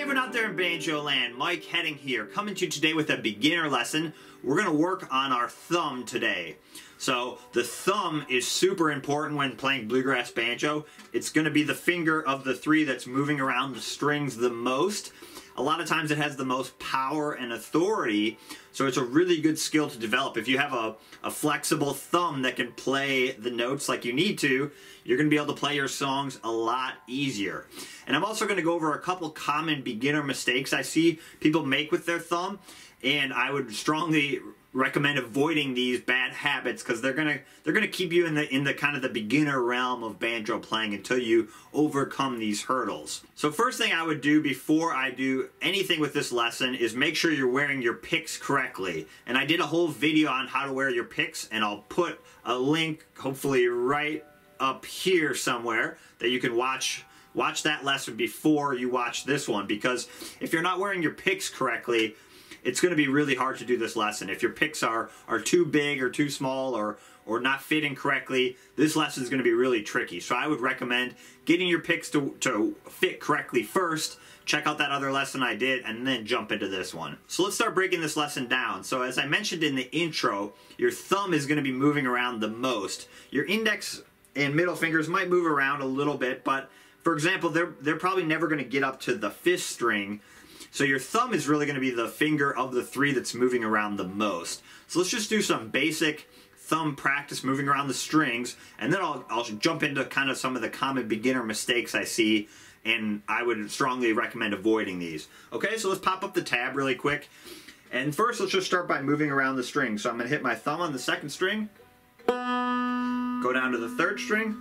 everyone out there in Banjo land, Mike Hedding here, coming to you today with a beginner lesson. We're going to work on our thumb today. So the thumb is super important when playing bluegrass banjo. It's going to be the finger of the three that's moving around the strings the most. A lot of times it has the most power and authority, so it's a really good skill to develop. If you have a flexible thumb that can play the notes like you need to, you're going to be able to play your songs a lot easier. And I'm also going to go over a couple common beginner mistakes I see people make with their thumb, and I would strongly recommend avoiding these bad habits because they're gonna keep you in the kind of the beginner realm of banjo playing until you overcome these hurdles. So first thing I would do before I do anything with this lesson is make sure you're wearing your picks correctly. And I did a whole video on how to wear your picks, and I'll put a link hopefully right up here somewhere that you can watch that lesson before you watch this one, because if you're not wearing your picks correctly, it's going to be really hard to do this lesson. If your picks are too big or too small or not fitting correctly, this lesson is going to be really tricky. So I would recommend getting your picks to fit correctly first, check out that other lesson I did, and then jump into this one. So let's start breaking this lesson down. So as I mentioned in the intro, your thumb is going to be moving around the most. Your index and middle fingers might move around a little bit, but for example, they're probably never going to get up to the fifth string. So your thumb is really going to be the finger of the three that's moving around the most. So let's just do some basic thumb practice moving around the strings, and then I'll jump into kind of some of the common beginner mistakes I see, and I would strongly recommend avoiding these. Okay, so let's pop up the tab really quick. And first, let's just start by moving around the string. So I'm going to hit my thumb on the second string, go down to the third string,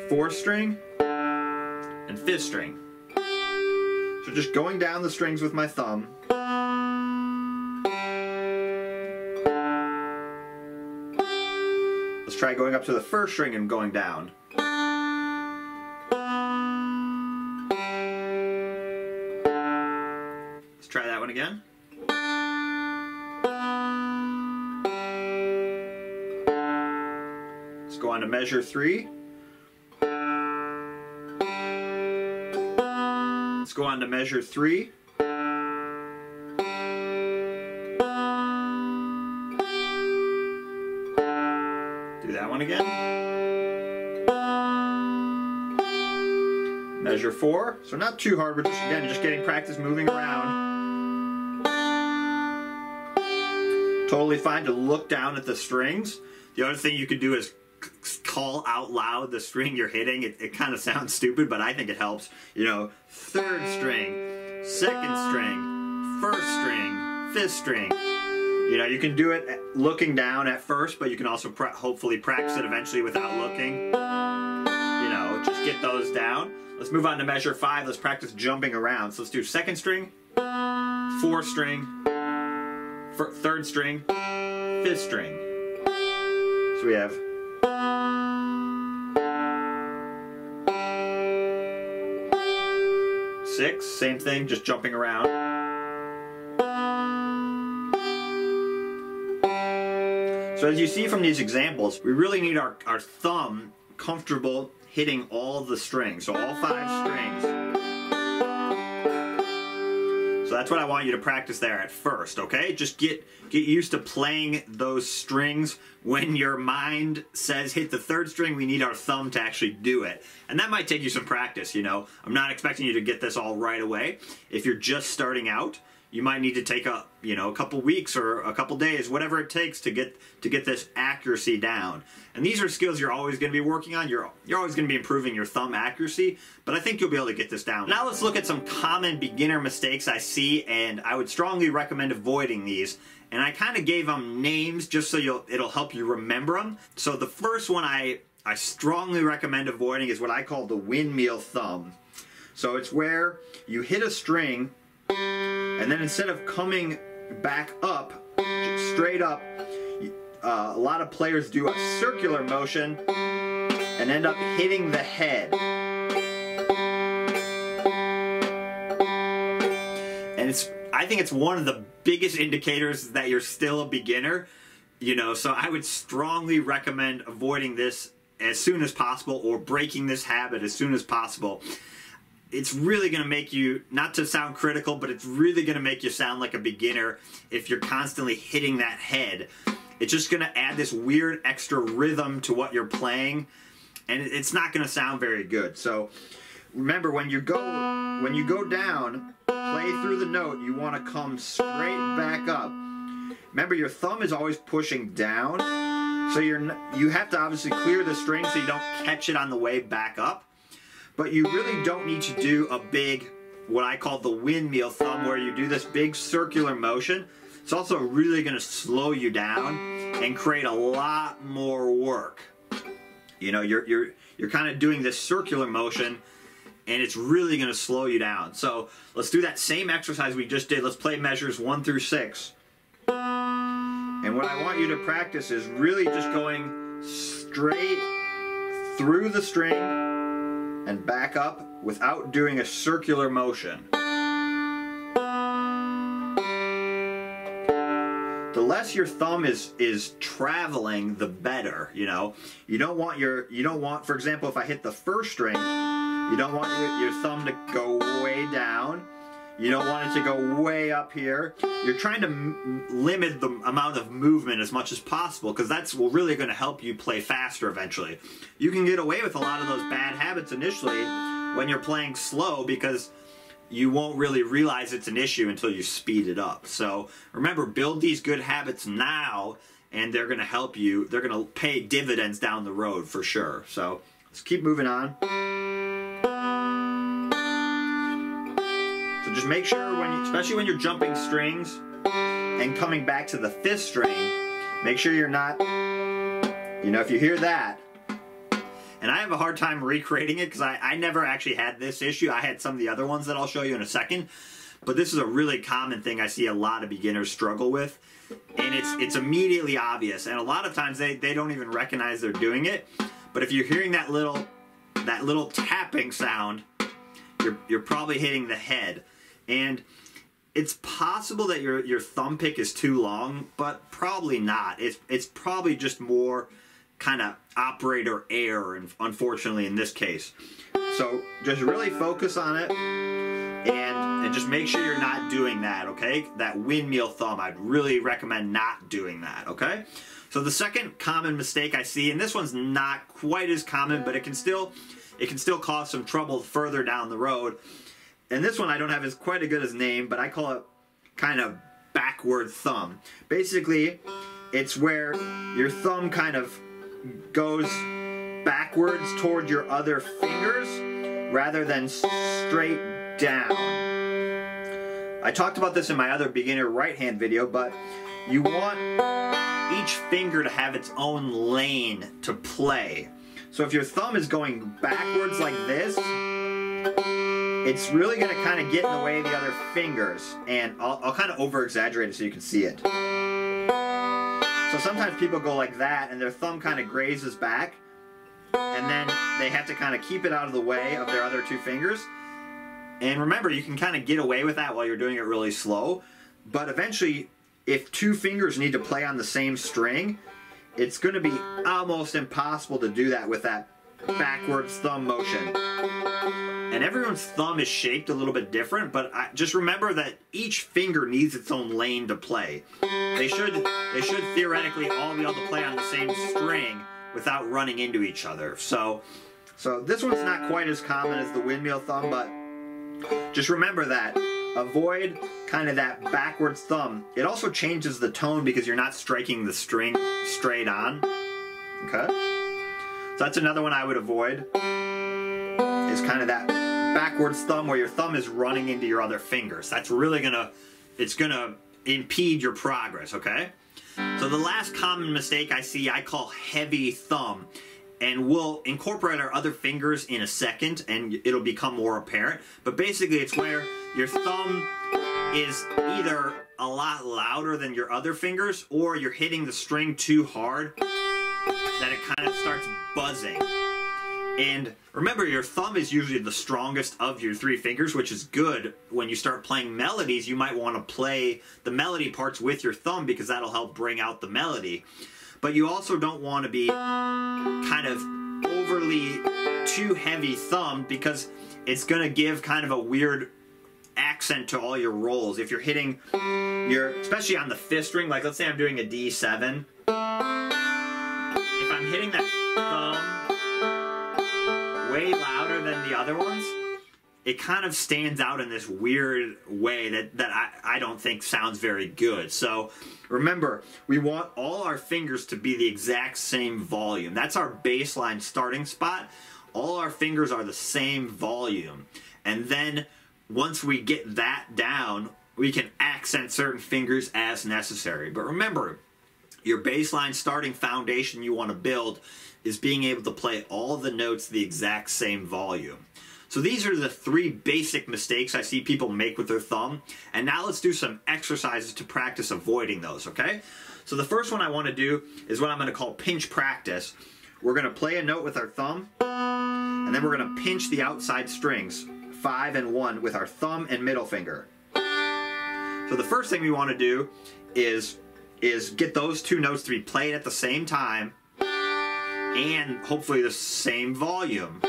fourth string, and fifth string. So just going down the strings with my thumb. Let's try going up to the first string and going down. Let's try that one again. Let's go on to measure 3. Let's go on to measure 3. Do that one again. Measure 4. So not too hard, but just getting practice moving around. Totally fine to look down at the strings. The other thing you could do is call out loud the string you're hitting. It kind of sounds stupid, but I think it helps. You know, third string, second string, first string, fifth string. You know, you can do it looking down at first, but you can also hopefully practice it eventually without looking. You know, just get those down. Let's move on to measure 5. Let's practice jumping around. So let's do second string, fourth string, third string, fifth string. So we have 6, same thing, just jumping around. So as you see from these examples, we really need our thumb comfortable hitting all the strings, so all 5 strings. So that's what I want you to practice there at first, okay? Just get used to playing those strings. When your mind says hit the third string, we need our thumb to actually do it. And that might take you some practice, you know. I'm not expecting you to get this all right away. If you're just starting out, you might need to take a couple weeks or a couple days, whatever it takes to get this accuracy down. And these are skills you're always going to be working on. You're always going to be improving your thumb accuracy, but I think you'll be able to get this down. Now let's look at some common beginner mistakes I see, and I would strongly recommend avoiding these. And I kind of gave them names just so it'll help you remember them. So the first one I strongly recommend avoiding is what I call the windmill thumb. So it's where you hit a string, and then instead of coming back up, straight up, a lot of players do a circular motion and end up hitting the head. And I think it's one of the biggest indicators that you're still a beginner. You know, so I would strongly recommend avoiding this as soon as possible, or breaking this habit as soon as possible. it's really going to make you, not to sound critical, but it's really going to make you sound like a beginner if you're constantly hitting that head. It's just going to add this weird extra rhythm to what you're playing, and it's not going to sound very good. So remember, when you go down, play through the note, you want to come straight back up. Remember, your thumb is always pushing down, so you have to obviously clear the string so you don't catch it on the way back up. But you really don't need to do a big, what I call the windmill thumb, where you do this big circular motion. It's also really going to slow you down and create a lot more work. You know, you're kind of doing this circular motion, and it's really going to slow you down. So let's do that same exercise we just did. Let's play measures 1 through 6. And what I want you to practice is really just going straight through the string and back up without doing a circular motion. The less your thumb is traveling, the better. You know, you don't want, for example, if I hit the first string, you don't want your thumb to go way down. You don't want it to go way up here. You're trying to limit the amount of movement as much as possible, because that's really going to help you play faster eventually. You can get away with a lot of those bad habits initially when you're playing slow, because you won't really realize it's an issue until you speed it up. So remember, build these good habits now, and they're going to help you. They're going to pay dividends down the road for sure. So let's keep moving on. So just make sure, especially when you're jumping strings and coming back to the 5th string, make sure you're not, if you hear that, and I have a hard time recreating it because I never actually had this issue. I had some of the other ones that I'll show you in a second. But this is a really common thing I see a lot of beginners struggle with. And it's immediately obvious. And a lot of times they don't even recognize they're doing it. But if you're hearing that little tapping sound, you're probably hitting the head. And it's possible that your thumb pick is too long, but probably not. It's probably just more kind of operator error, unfortunately, in this case. So just really focus on it, and just make sure you're not doing that, okay? That windmill thumb, I'd really recommend not doing that, okay? So the second common mistake I see, and this one's not quite as common, but it can still cause some trouble further down the road. And this one I don't have as quite a good as name, but I call it kind of backward thumb. Basically, it's where your thumb kind of goes backwards toward your other fingers rather than straight down. I talked about this in my other beginner right hand video, but you want each finger to have its own lane to play. So if your thumb is going backwards like this, it's really going to kind of get in the way of the other fingers. And I'll kind of over exaggerate it so you can see it. So sometimes people go like that and their thumb kind of grazes back, and then they have to kind of keep it out of the way of their other 2 fingers. And remember, you can kind of get away with that while you're doing it really slow, but eventually if 2 fingers need to play on the same string, it's going to be almost impossible to do that with that backwards thumb motion. And everyone's thumb is shaped a little bit different, but just remember that each finger needs its own lane to play. They should theoretically all be able to play on the same string without running into each other. So this one's not quite as common as the windmill thumb, but just remember that. Avoid kind of that backwards thumb. It also changes the tone because you're not striking the string straight on. Okay? So that's another one I would avoid, is kind of that backwards thumb where your thumb is running into your other fingers. That's really it's gonna impede your progress, okay? So the last common mistake I see, I call heavy thumb. And we'll incorporate our other fingers in a second, and it'll become more apparent. But basically, it's where your thumb is either a lot louder than your other fingers, or you're hitting the string too hard that it kind of starts buzzing. And remember, your thumb is usually the strongest of your 3 fingers, which is good. When you start playing melodies, you might want to play the melody parts with your thumb because that'll help bring out the melody. But you also don't want to be kind of overly overly too heavy thumbed because it's going to give kind of a weird accent to all your rolls. If you're hitting especially on the fifth string, like let's say I'm doing a D7, if I'm hitting that thumb way louder than the other ones, it kind of stands out in this weird way that I don't think sounds very good. So remember, we want all our fingers to be the exact same volume. That's our baseline starting spot. All our fingers are the same volume. And then once we get that down, we can accent certain fingers as necessary. But remember, your baseline starting foundation you want to build is being able to play all the notes the exact same volume. So these are the three basic mistakes I see people make with their thumb. And now let's do some exercises to practice avoiding those, okay? So the first one I want to do is what I'm going to call pinch practice. We're going to play a note with our thumb, and then we're going to pinch the outside strings, 5 and 1, with our thumb and middle finger. So the first thing we want to do is get those two notes to be played at the same time and hopefully the same volume.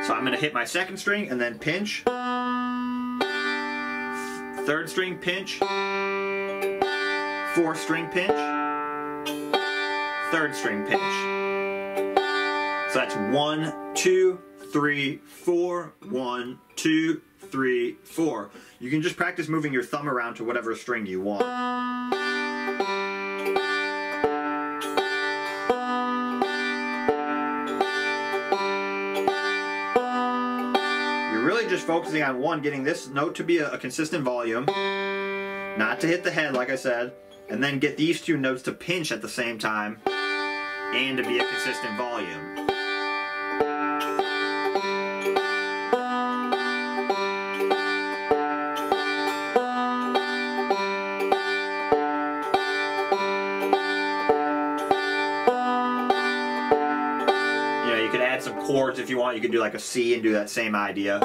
So I'm going to hit my second string and then pinch. Third string pinch. Fourth string pinch. Third string pinch. So that's 1, 2, 3, 4. 1, 2, 3, 4. You can just practice moving your thumb around to whatever string you want. Just focusing on one, getting this note to be a consistent volume, not to hit the head like I said, and then get these two notes to pinch at the same time and to be a consistent volume. You could add some chords if you want. You could do like a C and do that same idea.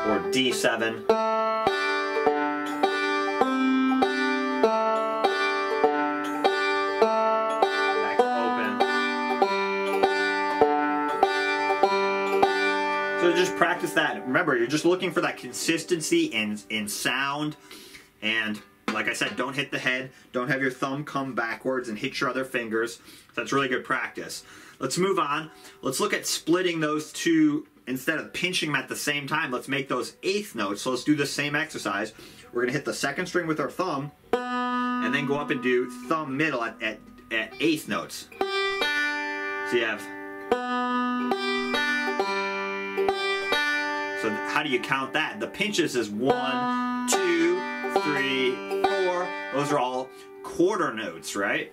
Or D7. Back open. So just practice that. Remember, you're just looking for that consistency in sound, and like I said, don't hit the head, don't have your thumb come backwards and hit your other fingers. That's really good practice. Let's move on. Let's look at splitting those two. Instead of pinching them at the same time, let's make those eighth notes. So let's do the same exercise. We're going to hit the second string with our thumb, and then go up and do thumb middle at eighth notes. So you have... So how do you count that? The pinches is 1, 2, 3, 4. Those are all quarter notes, right?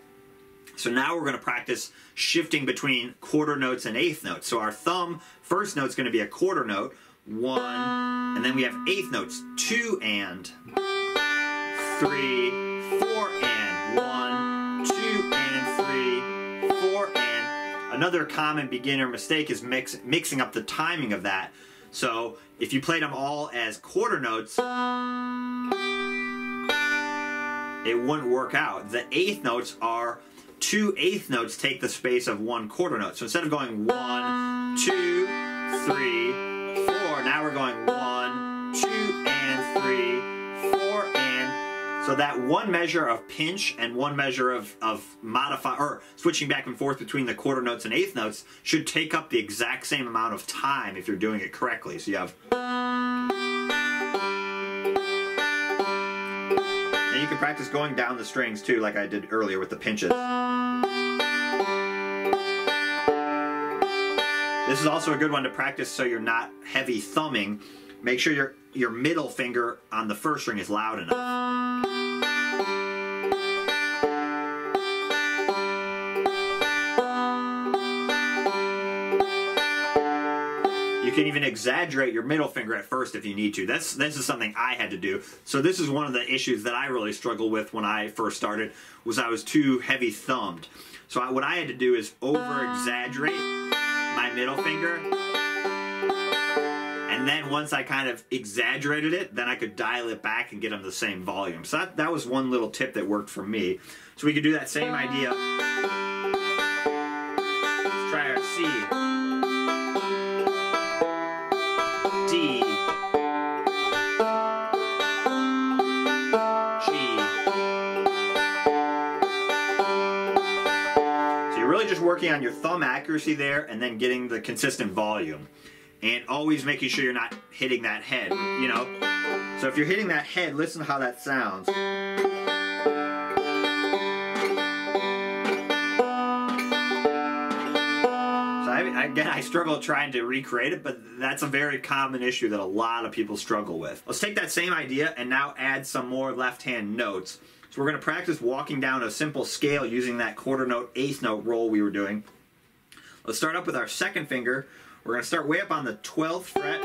So now we're going to practice shifting between quarter notes and eighth notes. So our thumb, first note is going to be a quarter note, 1, and then we have eighth notes, 2 and, 3, 4 and, 1, 2 and, 3, 4 and. Another common beginner mistake is mixing up the timing of that. So if you played them all as quarter notes, it wouldn't work out. The eighth notes are 2 eighth notes take the space of 1 quarter note. So instead of going 1, 2, 3, 4, now we're going 1, 2, and 3, 4, and. So that one measure of pinch and one measure of modify or switching back and forth between the quarter notes and eighth notes should take up the exact same amount of time if you're doing it correctly. So you have. And you can practice going down the strings too, like I did earlier with the pinches. This is also a good one to practice so you're not heavy thumbing. Make sure your middle finger on the first string is loud enough. You can even exaggerate your middle finger at first if you need to. This is something I had to do. So this is one of the issues that I really struggled with when I first started, was I was too heavy thumbed. So what I had to do is over exaggerate my middle finger, and And then once I kind of exaggerated it, then I could dial it back and get them the same volume. So that was one little tip that worked for me. So we could do that same idea. Let's try our C, D, G. So you're really just working on your thumb accuracy there and then getting the consistent volume. And always making sure you're not hitting that head, you know? So if you're hitting that head, listen to how that sounds. Again, I struggle trying to recreate it, but that's a very common issue that a lot of people struggle with. Let's take that same idea and now add some more left-hand notes. So we're going to practice walking down a simple scale using that quarter note, eighth note roll we were doing. Let's start up with our second finger. We're going to start way up on the 12th fret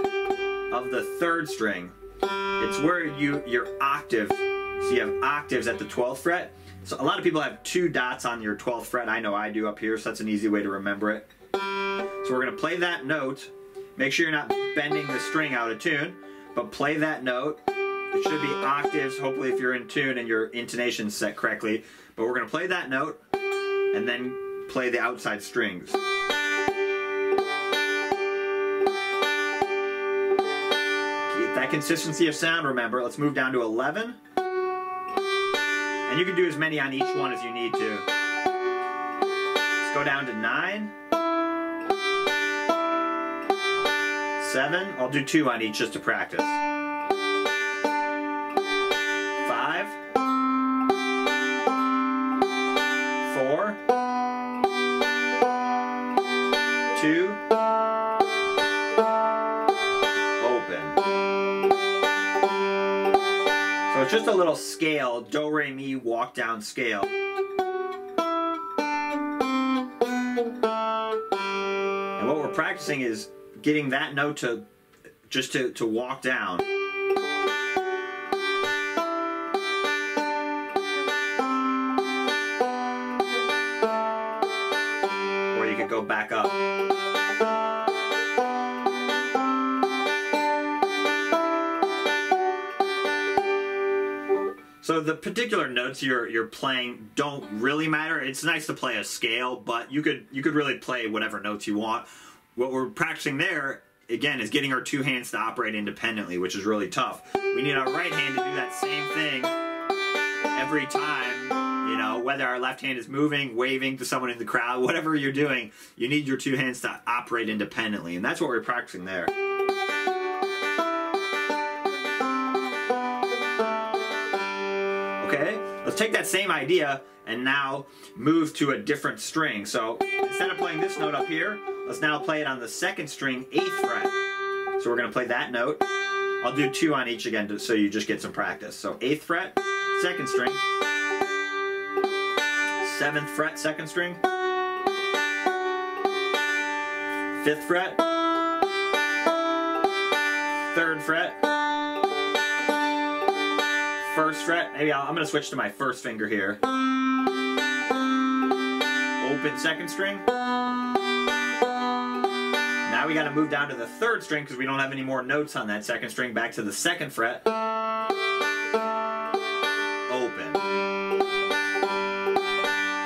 of the third string. It's where your octave, so you have octaves at the 12th fret. So a lot of people have 2 dots on your 12th fret. I know I do up here, so that's an easy way to remember it. So we're going to play that note. Make sure you're not bending the string out of tune, but play that note. It should be octaves, hopefully if you're in tune and your intonation's set correctly. But we're going to play that note and then play the outside strings. Get that consistency of sound, remember. Let's move down to 11. And you can do as many on each one as you need to. Let's go down to 9. 7. I'll do 2 on each just to practice. 5. 4. 2. Open. So it's just a little scale, do, re, mi, walk down scale. And what we're practicing is getting that note to just to walk down. Or you could go back up. So the particular notes you're playing don't really matter. It's nice to play a scale, but you could really play whatever notes you want. What we're practicing there, again, is getting our 2 hands to operate independently, which is really tough. We need our right hand to do that same thing every time, you know, whether our left hand is moving, waving to someone in the crowd, whatever you're doing, you need your 2 hands to operate independently, and that's what we're practicing there. Okay, let's take that same idea and now move to a different string. So instead of playing this note up here, let's now play it on the 2nd string, 8th fret. So we're going to play that note. I'll do 2 on each again so you just get some practice. So 8th fret, 2nd string, 7th fret, 2nd string, 5th fret, 3rd fret, 1st fret. Maybe I'm going to switch to my 1st finger here. Open 2nd string. Now we got to move down to the 3rd string because we don't have any more notes on that 2nd string. Back to the 2nd fret. Open.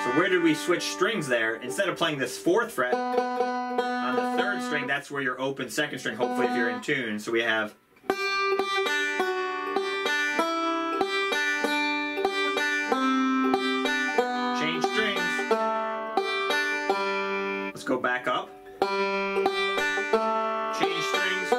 So where did we switch strings there? Instead of playing this 4th fret on the 3rd string, that's where your open 2nd string, hopefully if you're in tune. So we have change strings. Let's go back up. Change strings.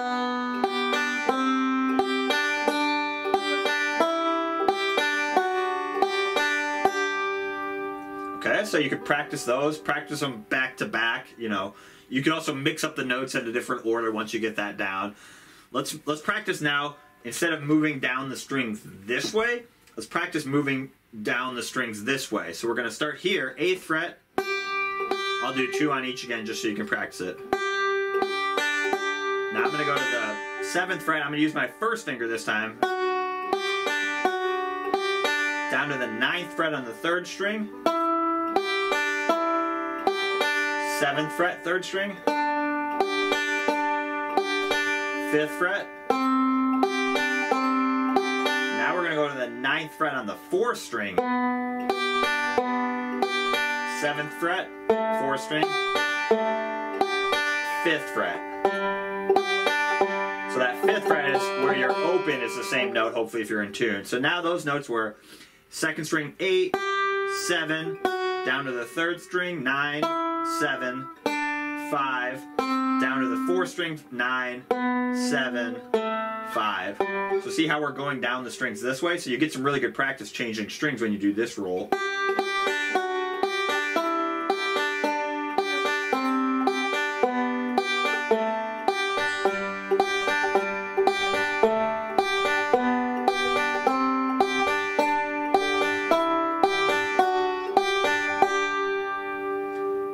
Okay, so you could practice those, practice them back to back, you know. You can also mix up the notes in a different order once you get that down. Let's practice now, instead of moving down the strings this way, let's practice moving down the strings this way. So we're going to start here, 8th fret. I'll do 2 on each again just so you can practice it. Now I'm going to go to the 7th fret. I'm going to use my 1st finger this time. Down to the 9th fret on the 3rd string. 7th fret, 3rd string. 5th fret. Now we're going to go to the 9th fret on the 4th string. 7th fret, 4th string, 5th fret. So that 5th fret is where your open is the same note, hopefully if you're in tune. So now those notes were 2nd string 8, 7, down to the 3rd string 9, 7, 5, down to the 4th string 9, 7, 5. So see how we're going down the strings this way? So you get some really good practice changing strings when you do this roll.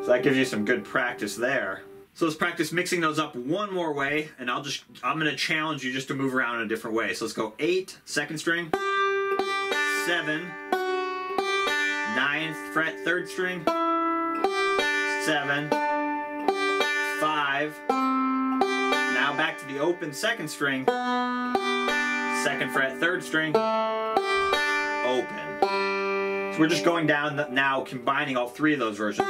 So that gives you some good practice there. So let's practice mixing those up one more way, and I'm going to challenge you just to move around in a different way. So let's go 8, 2nd string, 7, 9th fret, 3rd string, 7, 5, now back to the open 2nd string, 2nd fret, 3rd string, open. So we're just going down now, combining all 3 of those versions.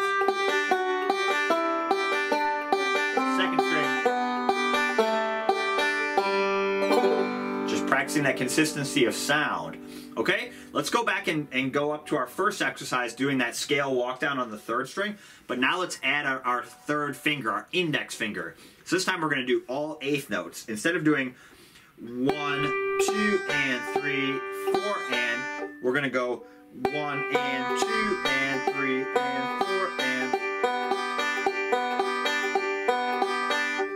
Practicing that consistency of sound. Okay, let's go back and go up to our first exercise doing that scale walk down on the 3rd string, but now let's add our 3rd finger, our index finger. So this time we're going to do all 8th notes. Instead of doing 1, 2, and 3, 4, and, we're going to go 1 and 2 and 3 and 4 and.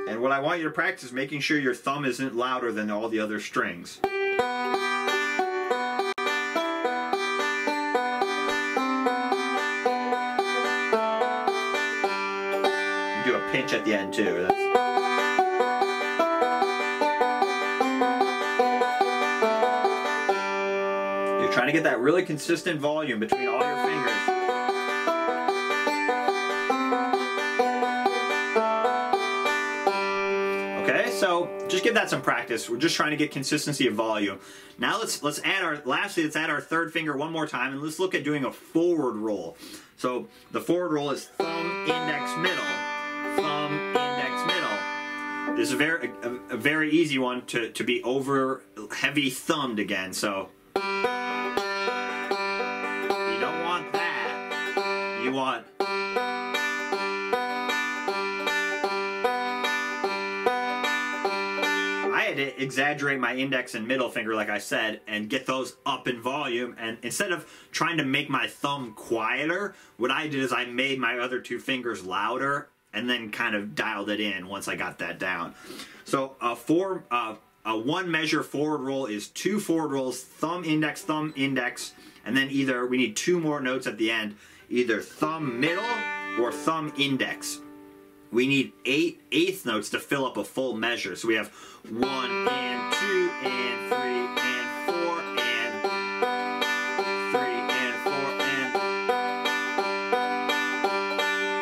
And what I want you to practice is making sure your thumb isn't louder than all the other strings. Do a pinch at the end too. You're trying to get that really consistent volume between all your fingers. So just give that some practice. We're just trying to get consistency of volume. Now let's add our 3rd finger one more time, and let's look at doing a forward roll. So the forward roll is thumb, index, middle, thumb, index, middle. This is a very easy one to be over heavy thumbed again. So you don't want that. You want. To exaggerate my index and middle finger, like I said, and get those up in volume. And instead of trying to make my thumb quieter, what I did is I made my other 2 fingers louder and then kind of dialed it in once I got that down. So a 1 measure forward roll is 2 forward rolls, thumb, index, and then either we need 2 more notes at the end, either thumb, middle, or thumb, index. We need 8 eighth notes to fill up a full measure. So we have 1 and 2 and 3 and 4 and 3 and 4 and.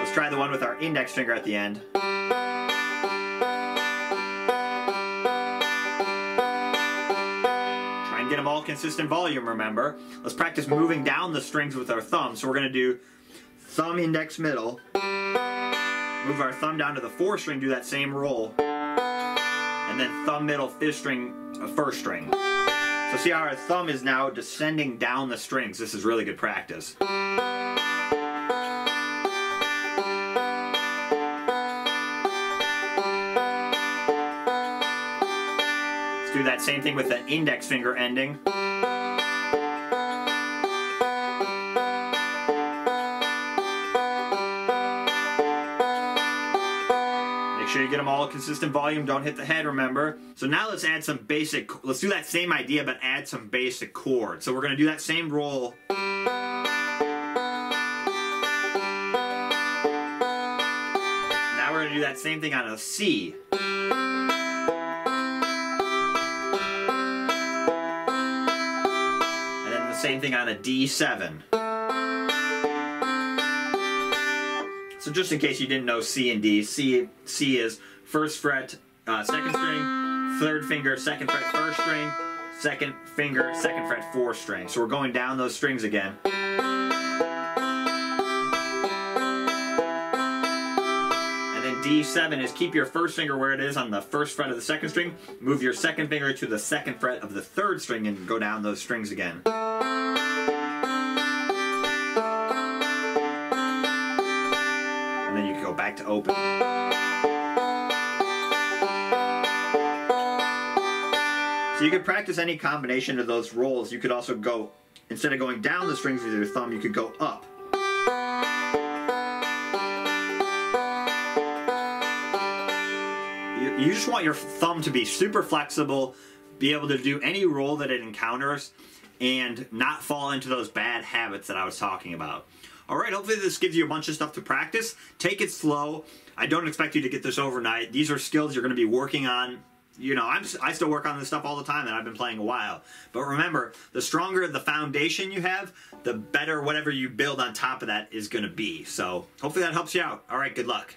Let's try the one with our index finger at the end. Try and get them all consistent volume, remember. Let's practice moving down the strings with our thumb. So we're going to do thumb, index, middle. Move our thumb down to the 4th string, do that same roll, and then thumb, middle, 5th string, 1st string. So see how our thumb is now descending down the strings. This is really good practice. Let's do that same thing with the index finger ending. Make sure you get them all consistent volume, don't hit the head, remember. So now let's add some basic, let's do that same idea but add some basic chords. So we're going to do that same roll. Now we're going to do that same thing on a C. And then the same thing on a D7. So just in case you didn't know C and D, C is 1st fret, 2nd string, third finger, second fret, first string, second finger, second fret, fourth string. So we're going down those strings again. And then D7 is keep your first finger where it is on the first fret of the second string, move your second finger to the second fret of the third string and go down those strings again. And then you can go back to open. So you could practice any combination of those rolls. You could also go, instead of going down the strings with your thumb, you could go up. You just want your thumb to be super flexible, be able to do any roll that it encounters, and not fall into those bad habits that I was talking about. Alright, hopefully this gives you a bunch of stuff to practice. Take it slow. I don't expect you to get this overnight. These are skills you're going to be working on. You know, I still work on this stuff all the time, and I've been playing a while. But remember, the stronger the foundation you have, the better whatever you build on top of that is going to be. So hopefully that helps you out. All right, good luck.